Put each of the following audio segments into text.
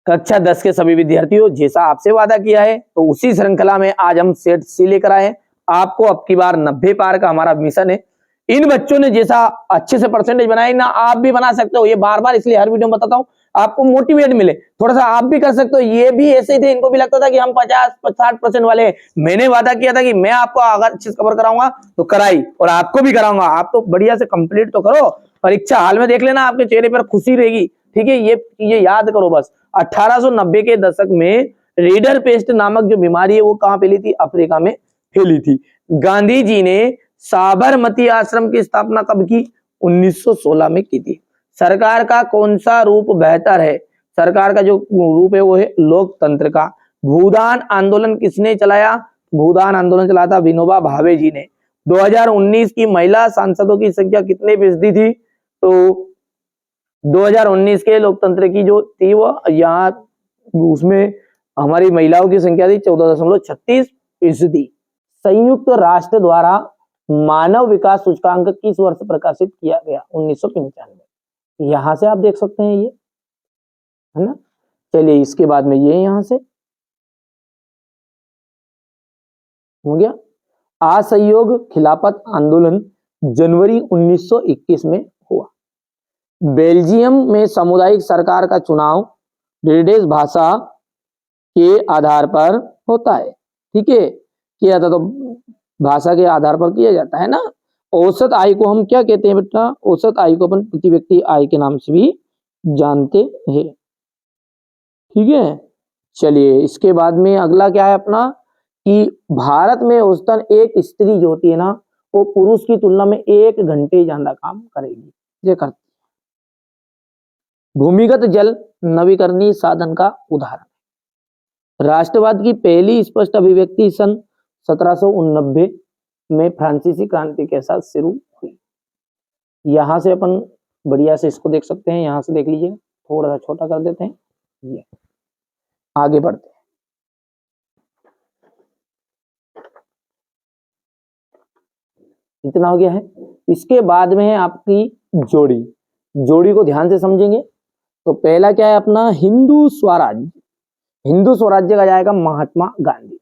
कक्षा 10 के सभी विद्यार्थियों, जैसा आपसे वादा किया है तो उसी श्रृंखला में आज हम सेट सी लेकर आए। आपको अब की बार 90 पार का हमारा मिशन है। इन बच्चों ने जैसा अच्छे से परसेंटेज बनाए ना, आप भी बना सकते हो। ये बार बार इसलिए हर वीडियो में बताता हूँ, आपको मोटिवेट मिले, थोड़ा सा आप भी कर सकते हो। ये भी ऐसे ही थे, इनको भी लगता था कि हम 50-60% वाले हैं। मैंने वादा किया था कि मैं आपको अगर अच्छे से कवर कराऊंगा तो कराई, और आपको भी कराऊंगा। आप तो बढ़िया से कंप्लीट तो करो, परीक्षा हाल में देख लेना, आपके चेहरे पर खुशी रहेगी। ठीक है, ये याद करो बस। 1890 के दशक में रीडर पेस्ट नामक जो बीमारी है वो कहां फैली थी? अफ्रीका में फैली थी। गांधी जी ने साबरमती आश्रम की स्थापना कब की? 1916 में की थी। सरकार का कौन सा रूप बेहतर है? सरकार का जो रूप है वो है लोकतंत्र का। भूदान आंदोलन किसने चलाया? भूदान आंदोलन चलाया था विनोबा भावे जी ने। 2019 की महिला सांसदों की संख्या कितने फीसदी थी? तो 2019 के लोकतंत्र की जो थी वो यहाँ उसमें हमारी महिलाओं की संख्या थी 14.36%। संयुक्त राष्ट्र द्वारा मानव विकास सूचकांक किस वर्ष प्रकाशित किया गया? 1995। यहां से आप देख सकते हैं, ये है ना। चलिए इसके बाद में ये यहां से हो गया। असहयोग खिलाफत आंदोलन जनवरी 1921 में हुआ। बेल्जियम में सामुदायिक सरकार का चुनाव ब्रिटिश भाषा के आधार पर होता है। ठीक है, किया था तो भाषा के आधार पर किया जाता है ना। औसत आय को हम क्या कहते हैं बेटा? औसत आय को अपन प्रति व्यक्ति आय के नाम से भी जानते हैं। ठीक है, चलिए इसके बाद में अगला क्या है अपना, कि भारत में औसतन एक स्त्री जो होती है ना, वो पुरुष की तुलना में 1 घंटे ज्यादा काम करेगी। ये करती। भूमिगत जल नवीकरणीय साधन का उदाहरण। राष्ट्रवाद की पहली स्पष्ट अभिव्यक्ति सन 1789 में फ्रांसीसी क्रांति के साथ शुरू हुई। यहां से अपन बढ़िया से इसको देख सकते हैं, यहां से देख लीजिए, थोड़ा सा छोटा कर देते हैं, ये आगे बढ़ते हैं। इतना हो गया है। इसके बाद में है आपकी जोड़ी। जोड़ी को ध्यान से समझेंगे तो पहला क्या है अपना? हिंदू स्वराज्य। हिंदू स्वराज्य का जाएगा महात्मा गांधी।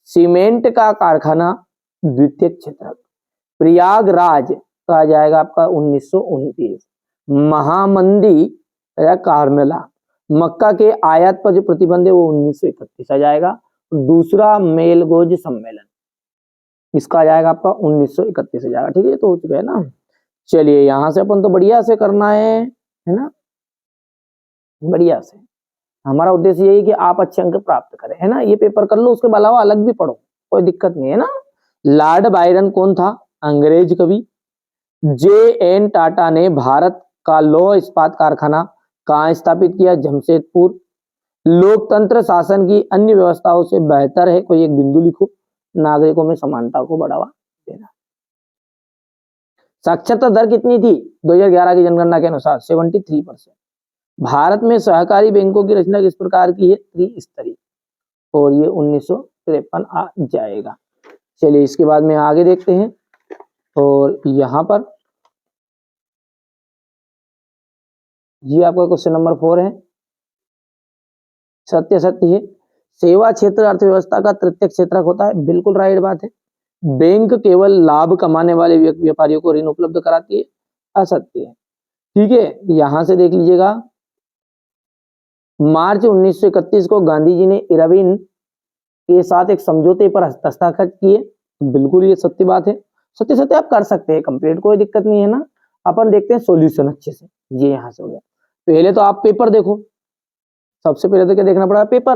सीमेंट का कारखाना द्वितीय क्षेत्र। प्रयागराज का जाएगा आपका 1929। महामंदी या कार्मेला। मक्का के आयात पर जो प्रतिबंध है वो 1931 आ जाएगा। दूसरा मेलगोज सम्मेलन, इसका आ जाएगा आपका 1931 आ जाएगा। ठीक है, तो हो चुका है ना। चलिए यहां से अपन तो बढ़िया से करना है ना, बढ़िया से। हमारा उद्देश्य यही कि आप अच्छे अंक प्राप्त करें, है ना। ये पेपर कर लो, उसके अलावा अलग भी पढ़ो, कोई दिक्कत नहीं है ना। लॉर्ड बायरन कौन था? अंग्रेज कवि। जे.एन. टाटा ने भारत का लौह इस्पात कारखाना कहाँ स्थापित किया? जमशेदपुर। लोकतंत्र शासन की अन्य व्यवस्थाओं से बेहतर है, कोई एक बिंदु लिखो। नागरिकों में समानता को बढ़ावा देना। साक्षरता दर कितनी थी 2011 की जनगणना के अनुसार? 73%। भारत में सहकारी बैंकों की रचना किस प्रकार की है? त्रिस्तरीय, और ये 1953 आ जाएगा। चलिए इसके बाद में आगे देखते हैं, और यहां पर ये आपका क्वेश्चन नंबर 4 है। सत्य सत्य है। सेवा क्षेत्र अर्थव्यवस्था का तृतीय क्षेत्रक होता है। बिल्कुल राइट बात है। बैंक केवल लाभ कमाने वाले व्यापारियों को ऋण उपलब्ध कराती है। असत्य है। ठीक है, यहां से देख लीजिएगा। मार्च 1931 को गांधी जी ने इरविन के साथ एक समझौते पर हस्ताक्षर किए। बिल्कुल ये सत्य बात है। सत्य सत्य आप कर सकते हैं कंप्लीट, कोई दिक्कत नहीं है ना। अपन देखते हैं सॉल्यूशन अच्छे से। ये यहां से हो गया। पहले तो आप पेपर देखो, सबसे पहले तो क्या देखना पड़ा? पेपर,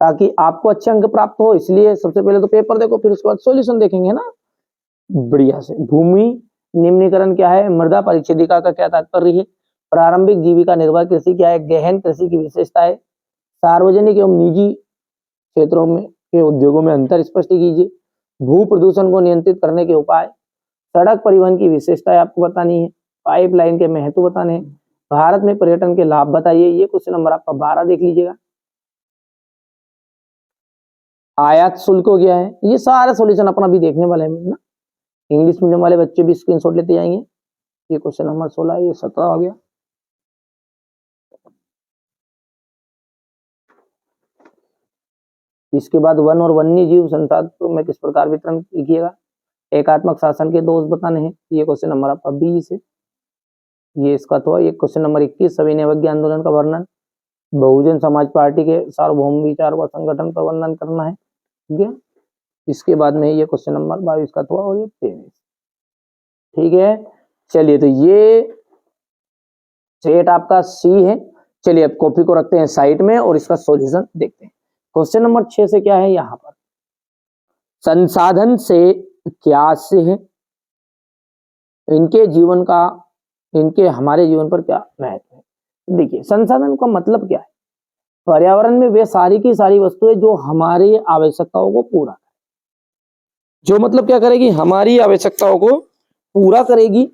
ताकि आपको अच्छे अंक प्राप्त हो। इसलिए सबसे पहले तो पेपर देखो, फिर उसके बाद सॉल्यूशन देखेंगे ना, बढ़िया से। भूमि निम्नीकरण क्या है? मृदा परिच्छेदिका का क्या तात्पर्य है? प्रारंभिक जीविका निर्भर कृषि क्या है? गहन कृषि की विशेषता है। सार्वजनिक एवं निजी क्षेत्रों में के उद्योगों में अंतर स्पष्ट कीजिए। भू प्रदूषण को नियंत्रित करने के उपाय। सड़क परिवहन की विशेषताएं आपको बतानी है। पाइपलाइन के महत्व बताने हैं। भारत में पर्यटन के लाभ बताइए। ये क्वेश्चन नंबर आपका 12 देख लीजिएगा। आयात शुल्क हो गया है। ये सारा सॉल्यूशन अपना भी देखने वाले हैं ना। इंग्लिश मीडियम वाले बच्चे भी स्क्रीनशॉट लेते जाएंगे। ये क्वेश्चन नंबर 16, ये 17 हो गया। इसके बाद वन और वन्य जीव संसाधन में किस प्रकार वितरण कीजिएगा। एकात्मक शासन के दोष बताने हैं, ये क्वेश्चन नंबर आपका 20 है। ये इसका तो ये क्वेश्चन नंबर 21 सविनय अवज्ञा आंदोलन का वर्णन, बहुजन समाज पार्टी के सार्वभौम विचार व संगठन का वर्णन करना है, ठीक है। इसके बाद में ये क्वेश्चन नंबर 22 का तो और ये 23, ठीक है। चलिए तो ये सेट आपका सी है। चलिए अब कॉपी को रखते हैं साइड में और इसका सॉल्यूशन देखते हैं। क्वेश्चन नंबर 6 से क्या है, यहां पर संसाधन से क्या से है, इनके जीवन का, इनके हमारे जीवन पर क्या महत्व है। देखिए संसाधन का मतलब क्या है, पर्यावरण में वे सारी की सारी वस्तुएं जो हमारी आवश्यकताओं को पूरा, जो मतलब क्या करेगी, हमारी आवश्यकताओं को पूरा करेगी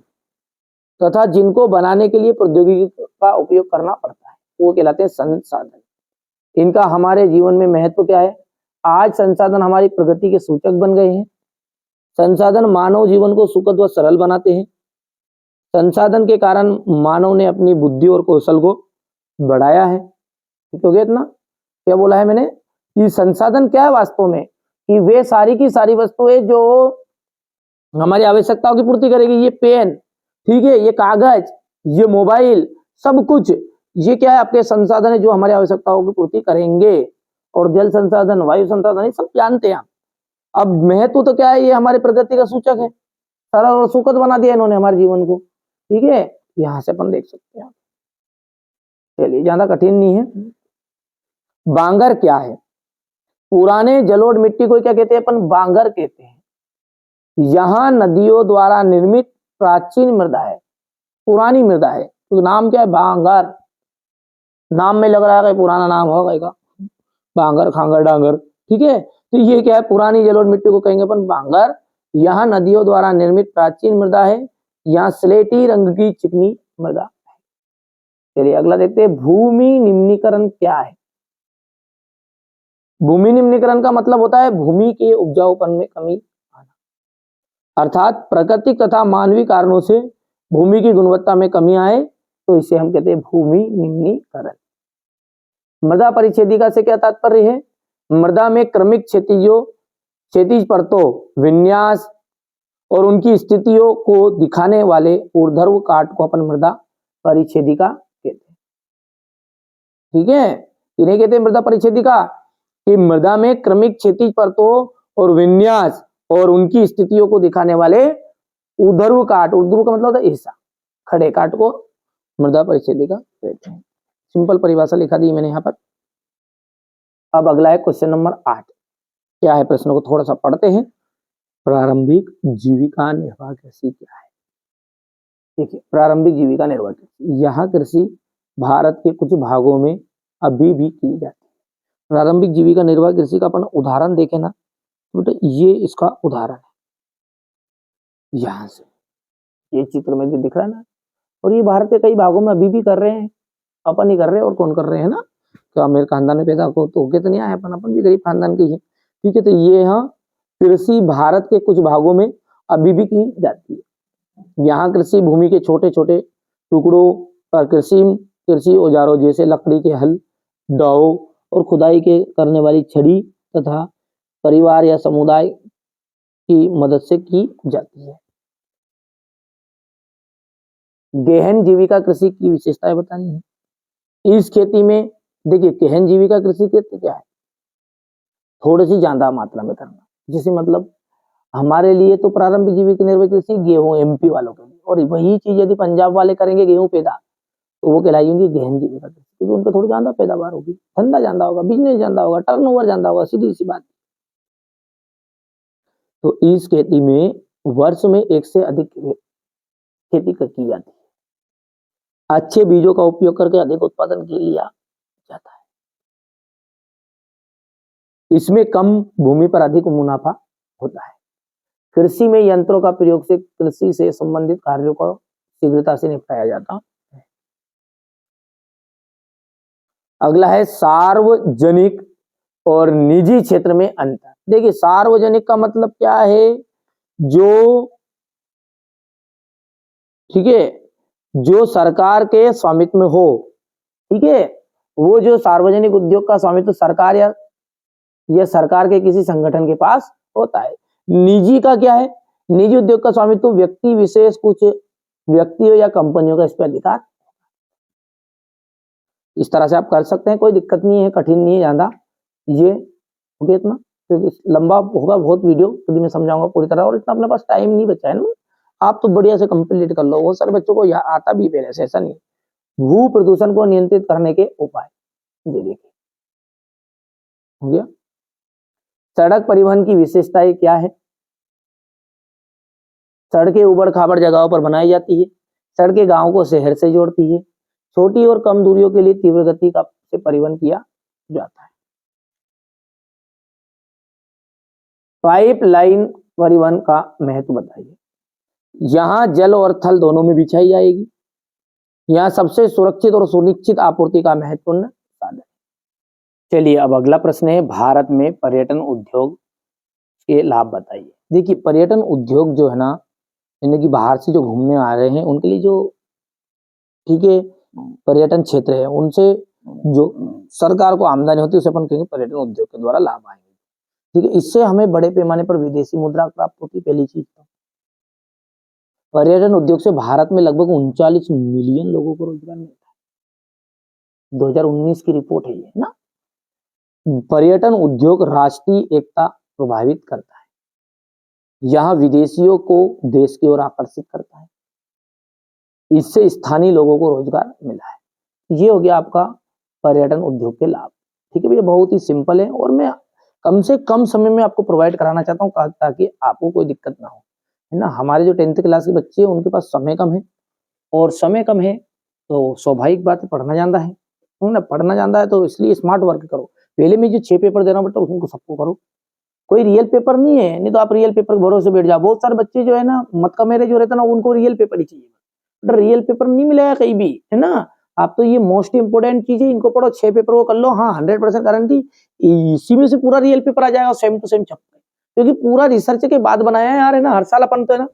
तथा जिनको बनाने के लिए प्रौद्योगिकी का उपयोग करना पड़ता है, वो कहलाते हैं संसाधन। इनका हमारे जीवन में महत्व क्या है, आज संसाधन हमारी प्रगति के सूचक बन गए हैं। संसाधन मानव जीवन को सुखद व सरल बनाते हैं। संसाधन के कारण मानव ने अपनी बुद्धि और कौशल को बढ़ाया है। ठीक हो गया इतना। क्या बोला है मैंने कि संसाधन क्या है वास्तव में, कि वे सारी की सारी वस्तुएं जो हमारी आवश्यकताओं की पूर्ति करेगी। ये पेन, ठीक है, ये कागज, ये मोबाइल, सब कुछ ये क्या है, आपके संसाधन है जो हमारी आवश्यकताओं की पूर्ति करेंगे। और जल संसाधन, वायु संसाधन, ये सब जानते हैं आप। अब महत्व तो क्या है, ये हमारी प्रगति का सूचक है, सरल और सुखद बना दिया इन्होंने हमारे जीवन को, ठीक है। यहां से अपन देख सकते हैं। चलिए ज्यादा कठिन नहीं है। बांगर क्या है, पुराने जलोढ़ मिट्टी को क्या कहते हैं अपन, बांगर कहते हैं। यहां नदियों द्वारा निर्मित प्राचीन मृदा है, पुरानी मृदा है, तो नाम क्या है, बांगर। नाम में लग रहा है पुराना नाम होगा, बांगर खांगर डांगर, ठीक है। तो ये क्या है, पुरानी जलोढ़ मिट्टी को कहेंगे अपन बांगर। यहाँ नदियों द्वारा निर्मित प्राचीन मृदा है, यहाँ स्लेटी रंग की चिकनी मृदा है। चलिए अगला देखते हैं, भूमि निम्नीकरण क्या है। भूमि निम्नीकरण का मतलब होता है भूमि के उपजाऊपन में कमी आना, अर्थात प्राकृतिक तथा मानवीय कारणों से भूमि की गुणवत्ता में कमी आए तो इसे हम कहते हैं भूमि निम्नीकरण। मृदा परिच्छेदिका से क्या तात्पर्य है, मृदा में क्रमिक क्षैतिज परतों, विन्यास और उनकी स्थितियों को दिखाने वाले ऊर्ध्व काट को अपन मृदा परिच्छेदिका कहते हैं, ठीक है। इन्हें कहते हैं मृदा परिच्छेदिका, कि मृदा में क्रमिक क्षैतिज परतों और विन्यास और उनकी स्थितियों को दिखाने वाले ऊर्ध्व काट, ऊर्ध्व का मतलब होता है हिस्सा, खड़े काट को मृदा परिच्छेदिका कहते हैं। सिंपल परिभाषा लिखा दी मैंने यहाँ पर। अब अगला है क्वेश्चन नंबर 8। क्या है, प्रश्न को थोड़ा सा पढ़ते हैं। प्रारंभिक जीविका निर्वाह कृषि क्या है। देखिए प्रारंभिक जीविका निर्वाह कृषि, यहाँ कृषि भारत के कुछ भागों में अभी भी की जाती है। प्रारंभिक जीविका निर्वाह कृषि का अपन उदाहरण देखें ना, तो ये इसका उदाहरण है, यहाँ से ये चित्र में जो दिख रहा है ना, और ये भारत के कई भागों में अभी भी कर रहे हैं। अपन ही कर रहे हैं, और कौन कर रहे हैं ना, तो मेरे खानदान में पैदा हो के तो नहीं आए अपन भी गरीब खानदान के ही, ठीक है। तो ये यहाँ कृषि भारत के कुछ भागों में अभी भी की जाती है। यहाँ कृषि भूमि के छोटे छोटे टुकड़ों पर कृषि औजारों जैसे लकड़ी के हल, दाव और खुदाई के करने वाली छड़ी तथा परिवार या समुदाय की मदद से की जाती है। गहन जीविका कृषि की विशेषताएं बतानी है। इस खेती में देखिए गहन जीविका कृषि खेती क्या है, थोड़ी सी ज्यादा मात्रा में करना, जिसे मतलब हमारे लिए तो प्रारंभिक जीविका निर्वाह कृषि गेहूं एमपी वालों के लिए, और वही चीज यदि पंजाब वाले करेंगे गेहूं पैदा, तो वो कहलाएंगे गहन जीविका कृषि, क्योंकि उनका थोड़ी ज्यादा पैदावार होगी, धंधा ज्यादा होगा, बिजनेस ज्यादा होगा, टर्नओवर ज्यादा होगा, सीधी सी बात। तो इस खेती में वर्ष में एक से अधिक खेती की जाती है। अच्छे बीजों का उपयोग करके अधिक उत्पादन किया जाता है। इसमें कम भूमि पर अधिक मुनाफा होता है। कृषि में यंत्रों का प्रयोग से कृषि से संबंधित कार्यों को शीघ्रता से निपटाया जाता है। अगला है सार्वजनिक और निजी क्षेत्र में अंतर। देखिए सार्वजनिक का मतलब क्या है, जो ठीक है, जो सरकार के स्वामित्व में हो, ठीक है, वो जो सार्वजनिक उद्योग का स्वामित्व सरकार या यह सरकार के किसी संगठन के पास होता है। निजी का क्या है? निजी उद्योग का स्वामित्व व्यक्ति विशेष, कुछ व्यक्तियों या कंपनियों का इस पर अधिकार। इस तरह से आप कर सकते हैं, कोई दिक्कत नहीं है, कठिन नहीं है ज्यादा। ये हो गया इतना, क्योंकि लंबा होगा बहुत वीडियो, यदि मैं समझाऊंगा पूरी तरह, और इतना अपने पास टाइम नहीं बचा है ना। आप तो बढ़िया से कंप्लीट कर लो, बहुत सारे बच्चों को आता भी पहले से, ऐसा नहीं। भू प्रदूषण को नियंत्रित करने के उपाय, ये देखिए हो गया। सड़क परिवहन की विशेषताएं क्या है? सड़कें उबड़ खाबड़ जगहों पर बनाई जाती है। सड़कें गांव को शहर से जोड़ती है। छोटी और कम दूरियों के लिए तीव्र गति का से परिवहन किया जाता है। पाइपलाइन परिवहन का महत्व बताइए। यहाँ जल और थल दोनों में बिछाई जाएगी। यहाँ सबसे सुरक्षित और सुनिश्चित आपूर्ति का महत्वपूर्ण साधन। चलिए अब अगला प्रश्न है, भारत में पर्यटन उद्योग के लाभ बताइए। देखिए पर्यटन उद्योग जो है ना, यानी कि बाहर से जो घूमने आ रहे हैं उनके लिए जो, ठीक है, पर्यटन क्षेत्र है, उनसे जो सरकार को आमदनी होती है उसे अपन कहेंगे पर्यटन उद्योग के द्वारा लाभ आएंगे। ठीक है, इससे हमें बड़े पैमाने पर विदेशी मुद्रा प्राप्त होती है, पहली चीज। पर्यटन उद्योग से भारत में लगभग 39 मिलियन लोगों को रोजगार मिलता है। 2019 की रिपोर्ट है ये ना। पर्यटन उद्योग राष्ट्रीय एकता प्रभावित करता है। यहाँ विदेशियों को देश की ओर आकर्षित करता है। इससे स्थानीय लोगों को रोजगार मिला है। ये हो गया आपका पर्यटन उद्योग के लाभ। ठीक है भैया, बहुत ही सिंपल है, और मैं कम से कम समय में आपको प्रोवाइड कराना चाहता हूँ ताकि आपको कोई दिक्कत ना हो, है ना। हमारे जो 10th क्लास के बच्चे हैं उनके पास समय कम है, और समय कम है तो स्वाभाविक बात है, पढ़ना जानता है ना, पढ़ना जानता है, तो इसलिए स्मार्ट वर्क करो। पहले मैं जो 6 पेपर दे रहा हूँ बेटा उसको सबको करो। कोई रियल पेपर नहीं है, नहीं तो आप रियल पेपर के भरोसे बैठ जाओ। बहुत सारे बच्चे जो है ना, मत का मेरे जो रहता है ना, उनको रियल पेपर ही चाहिए, बट रियल पेपर नहीं मिलेगा कहीं भी, है ना। आप तो ये मोस्ट इंपोर्टेंट चीज है, इनको पढ़ो, 6 पेपर को कर लो, हाँ 100% गारंटी इसी में से पूरा रियल पेपर आ जाएगा, सेम टू सेम छपे, क्योंकि पूरा रिसर्च के बाद बनाया है यार, है ना। हर साल अपन तो है ना,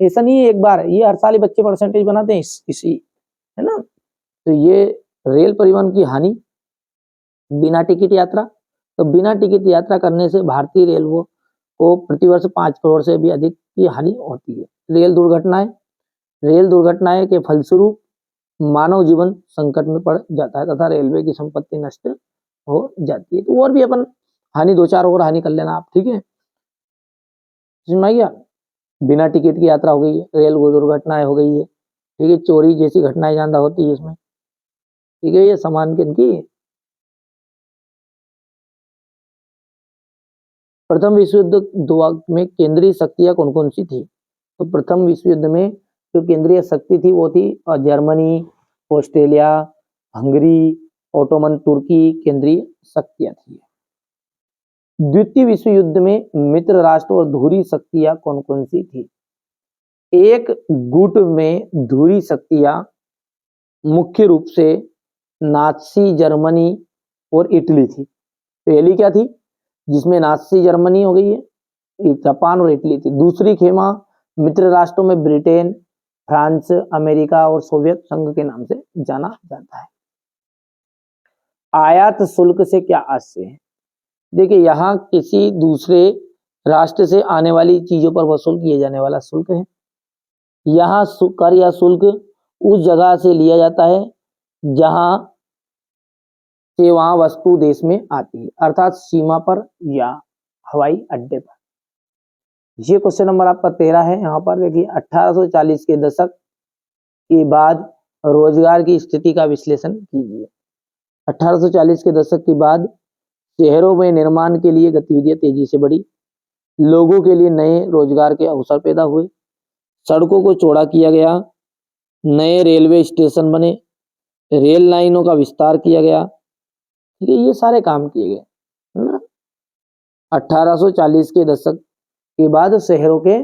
ऐसा नहीं है एक बार, ये हर साल ही बच्चे परसेंटेज बनाते हैं इसी, है ना। तो ये रेल परिवहन की हानि, बिना टिकट यात्रा, तो बिना टिकट यात्रा करने से भारतीय रेलवे को प्रतिवर्ष 5 करोड़ से भी अधिक की हानि होती है। रेल दुर्घटनाएं के फलस्वरूप मानव जीवन संकट में पड़ जाता है तथा रेलवे की संपत्ति नष्ट हो जाती है। तो और भी अपन हानि 2-4 और हानि कर लेना आप, ठीक है। समझ में आ गया? बिना टिकट की यात्रा हो गई है, रेल दुर्घटनाएं हो गई है, ठीक है, चोरी जैसी घटनाएं ज्यादा होती है इसमें, ठीक है। ये सामान की प्रथम विश्व युद्ध में केंद्रीय शक्तियां कौन कौन सी थी? तो प्रथम विश्व युद्ध में जो केंद्रीय शक्ति थी वो थी जर्मनी, ऑस्ट्रेलिया, हंगरी, ओटोमन तुर्की केंद्रीय शक्तियां थी। द्वितीय विश्व युद्ध में मित्र राष्ट्र और धुरी शक्तियां कौन कौन सी थी? एक गुट में धुरी शक्तियां मुख्य रूप से नाजी जर्मनी और इटली थी। पहली क्या थी जिसमें नाजी जर्मनी हो गई है, जापान और इटली थी। दूसरी खेमा मित्र राष्ट्रों में ब्रिटेन, फ्रांस, अमेरिका और सोवियत संघ के नाम से जाना जाता है। आयात शुल्क से क्या आशय है? देखिए यहाँ किसी दूसरे राष्ट्र से आने वाली चीजों पर वसूल किए जाने वाला शुल्क है। यहाँ कर या शुल्क उस जगह से लिया जाता है जहां से वहां वस्तु देश में आती है, अर्थात सीमा पर या हवाई अड्डे पर। ये क्वेश्चन नंबर आपका 13 है। यहाँ पर देखिए 1840 के दशक के बाद रोजगार की स्थिति का विश्लेषण कीजिए। 1840 के दशक के बाद शहरों में निर्माण के लिए गतिविधियां तेजी से बढ़ी, लोगों के लिए नए रोजगार के अवसर पैदा हुए, सड़कों को चौड़ा किया गया, नए रेलवे स्टेशन बने, रेल लाइनों का विस्तार किया गया, ठीक है, ये सारे काम किए गए, है ना। 1840 के दशक के बाद शहरों के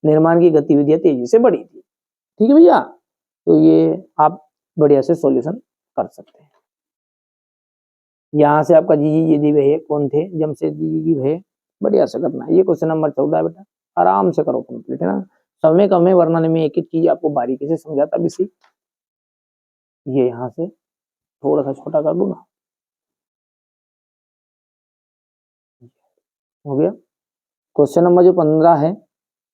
निर्माण की गतिविधियां तेजी से बढ़ी थी, ठीक है भैया। तो ये आप बढ़िया से सॉल्यूशन कर सकते हैं। यहाँ से आपका जी जी भैया कौन थे? जमशेदजी जी भैया, बढ़िया से करना है। ये क्वेश्चन नंबर 14 है बेटा, आराम से करो कंप्लीट, है ना। समय कम है वरना मैं एक एक चीज आपको बारीकी से समझाता भी सी। ये यहाँ से थोड़ा सा छोटा कर दूं ना, हो गया। क्वेश्चन नंबर जो 15 है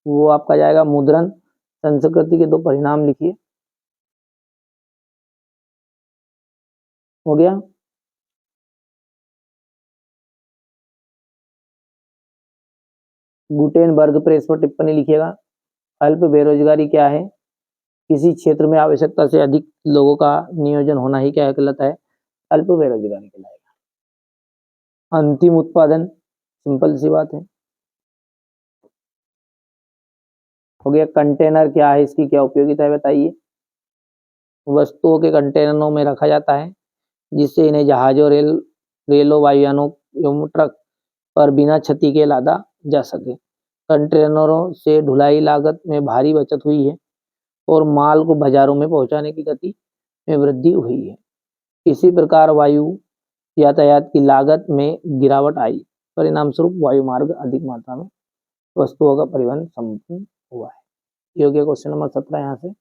वो आपका जाएगा मुद्रण संस्कृति के 2 परिणाम लिखिए। हो गया। गुटेनबर्ग प्रेस पर टिप्पणी लिखिएगा। अल्प बेरोजगारी क्या है? किसी क्षेत्र में आवश्यकता से अधिक लोगों का नियोजन होना ही क्या कहलाता है? अल्प बेरोजगारी कहलाएगा। अंतिम उत्पादन, सिंपल सी बात है। हो गया। कंटेनर क्या है, इसकी क्या उपयोगिता है बताइए? वस्तुओं के कंटेनरों में रखा जाता है जिससे इन्हें जहाजों, रेलों, वायुयानों एवं ट्रक पर बिना क्षति के लादा जा सके। कंटेनरों से ढुलाई लागत में भारी बचत हुई है और माल को बाजारों में पहुंचाने की गति में वृद्धि हुई है। इसी प्रकार वायु यातायात की लागत में गिरावट आई, परिणाम स्वरूप वायु मार्ग अधिक मात्रा में वस्तुओं का परिवहन संभव हुआ है। ये हो गया क्वेश्चन नंबर 17। यहाँ से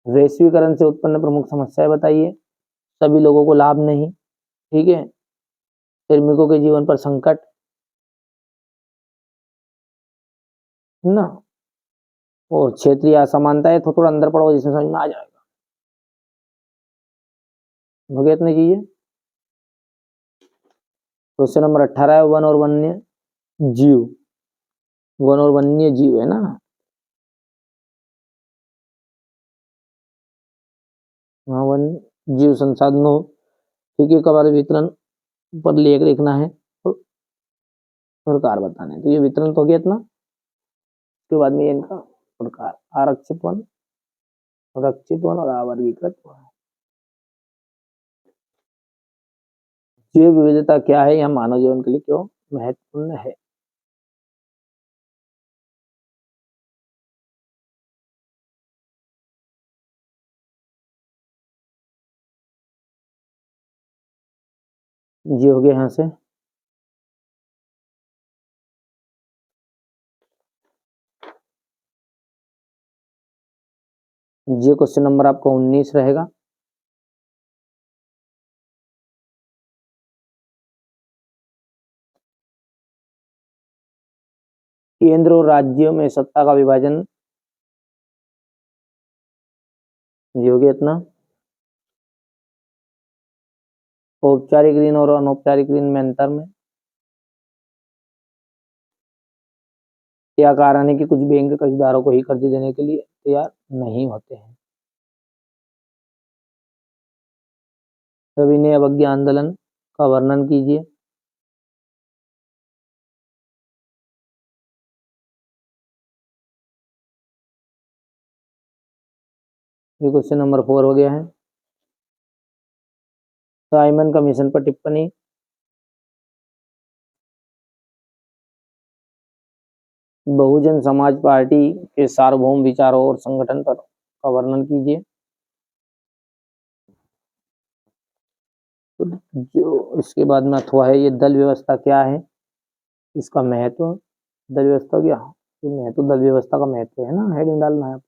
वैश्वीकरण से उत्पन्न प्रमुख समस्याएं बताइए। सभी लोगों को लाभ नहीं, ठीक है। श्रमिकों के जीवन पर संकट ना, और क्षेत्रीय असमानताएं। थोड़ा अंदर पढ़ो जिसमें समझ में आ जाएगा। हो गया इतनी चीजें। क्वेश्चन नंबर 18 है वन और वन्य जीव। वन और वन्य जीव है ना, हाँ। वन जीव संसाधनों, ठीक है, का वितरण पर लेख लिखना है और प्रकार बताने हैं। तो ये वितरण तो हो गया इतना। उसके बाद में इनका प्रकार, आरक्षित वन, रक्षित वन और अवर्गीकृत वन। जैव विविधता क्या है, यह मानव जीवन के लिए क्यों महत्वपूर्ण है? ये हो गया यहाँ से। ये क्वेश्चन नंबर आपका 19 रहेगा। केंद्र और राज्यों में सत्ता का विभाजन। ये हो गया इतना। औपचारिक ऋण और अनौपचारिक ऋण में अंतर में क्या कारण है कि कुछ बैंक कर्जदारों को ही कर्ज देने के लिए तैयार नहीं होते हैं? सविनय अवज्ञा आंदोलन का वर्णन कीजिए। ये क्वेश्चन नंबर 4 हो गया है। साइमन कमीशन पर टिप्पणी। बहुजन समाज पार्टी के सार्वभौम विचारों और संगठन पर का वर्णन कीजिए। तो जो इसके बाद में अथवा है, ये दल व्यवस्था क्या है, इसका महत्व। दल व्यवस्था क्या, ये महत्व, दल व्यवस्था का महत्व है ना, हेडिंग डालना है।